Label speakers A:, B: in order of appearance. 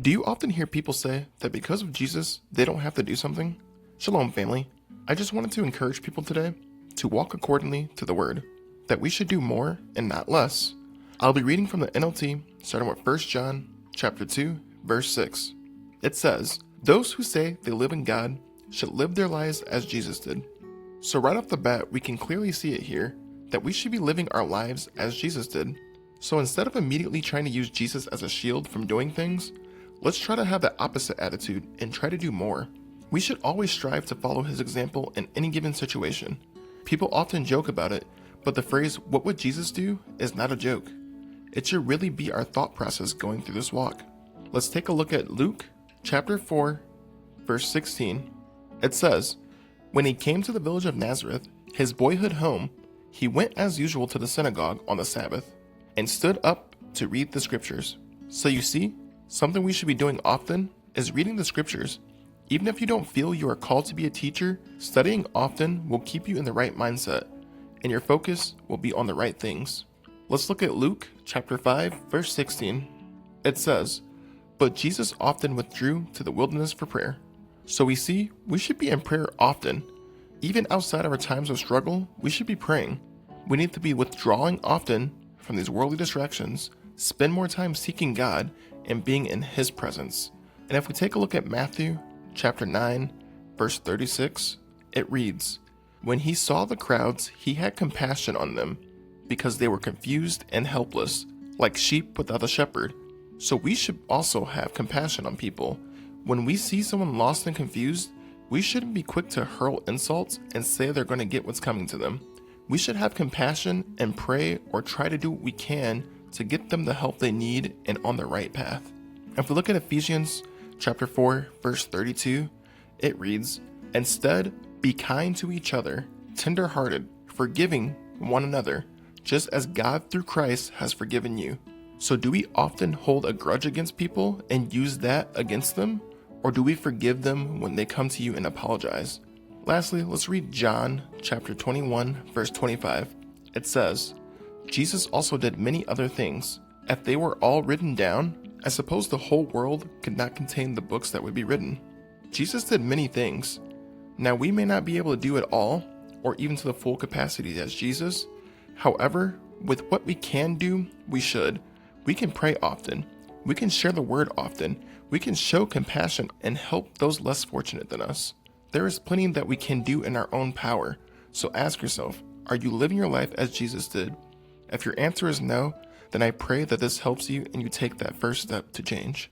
A: Do you often hear people say that because of Jesus, they don't have to do something? Shalom, family. I just wanted to encourage people today to walk accordingly to the Word, that we should do more and not less. I'll be reading from the NLT, starting with 1 John chapter 2, verse 6. It says, "Those who say they live in God should live their lives as Jesus did." So right off the bat, we can clearly see it here, that we should be living our lives as Jesus did. So instead of immediately trying to use Jesus as a shield from doing things, let's try to have the opposite attitude and try to do more. We should always strive to follow his example in any given situation. People often joke about it, but the phrase, "what would Jesus do?" is not a joke. It should really be our thought process going through this walk. Let's take a look at Luke chapter 4, verse 16. It says, "When he came to the village of Nazareth, his boyhood home, he went as usual to the synagogue on the Sabbath and stood up to read the scriptures." So you see, something we should be doing often is reading the scriptures. Even if you don't feel you are called to be a teacher, studying often will keep you in the right mindset, and your focus will be on the right things. Let's look at Luke chapter 5, verse 16. It says, "But Jesus often withdrew to the wilderness for prayer." So we see we should be in prayer often. Even outside of our times of struggle, we should be praying. We need to be withdrawing often from these worldly distractions, spend more time seeking God and being in his presence. And if we take a look at Matthew chapter 9, verse 36, it reads, "When he saw the crowds, he had compassion on them, because they were confused and helpless, like sheep without a shepherd." So we should also have compassion on people. When we see someone lost and confused, we shouldn't be quick to hurl insults and say they're going to get what's coming to them. We should have compassion and pray or try to do what we can to get them the help they need and on the right path. If we look at Ephesians chapter 4, verse 32, it reads, "Instead, be kind to each other, tender-hearted, forgiving one another, just as God through Christ has forgiven you." So do we often hold a grudge against people and use that against them? Or do we forgive them when they come to you and apologize? Lastly, let's read John chapter 21, verse 25. It says, "Jesus also did many other things. If they were all written down, I suppose the whole world could not contain the books that would be written." Jesus did many things. Now we may not be able to do it all, or even to the full capacity as Jesus. However, with what we can do, we should. We can pray often. We can share the word often. We can show compassion and help those less fortunate than us. There is plenty that we can do in our own power. So ask yourself, are you living your life as Jesus did? If your answer is no, then I pray that this helps you and you take that first step to change.